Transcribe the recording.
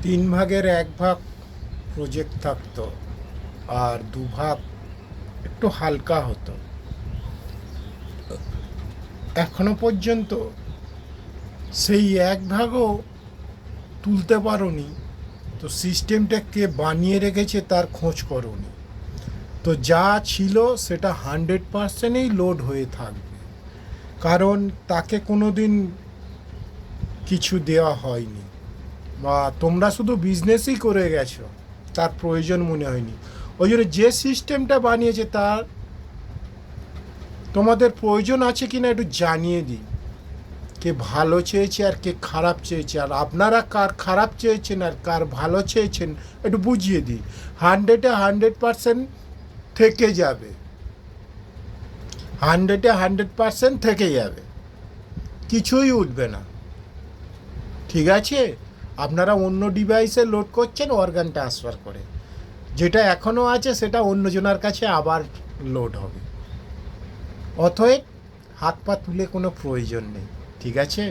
তিন ভাগের এক ভাগ প্রজেক্ট থাকতো আর দুভাগ একটু হালকা হতো। এখনো পর্যন্ত সেই এক ভাগও তুলতে পারোনি, তো সিস্টেমটা কে বানিয়ে রেখেছে তার খোঁজ করোনি। তো যা ছিল সেটা 100%ই লোড হয়ে থাকবে, কারণ তাকে কোনো দিন কিছু দেওয়া হয়নি, বা তোমরা শুধু বিজনেসই করে গেছো, তার প্রয়োজন মনে হয়নি। ওই জন্য যে সিস্টেমটা বানিয়েছে তার তোমাদের প্রয়োজন আছে কিনা একটু জানিয়ে দিই। কে ভালো চেয়েছে আর কে খারাপ চেয়েছে, আর আপনারা কার খারাপ চেয়েছেন আর কার ভালো চেয়েছেন একটু বুঝিয়ে দিই। 100% থেকে যাবে, 100% থেকে যাবে, কিছুই উঠবে না। ঠিক আছে, আপনারা অন্য ডিভাইসে লোড করছেন অর্গান ট্রান্সফার করে, যেটা এখনও আছে সেটা অন্যজনের কাছে আবার লোড হবে। অতএব হাত পা তুলে কোনো প্রয়োজন নেই। ঠিক আছে।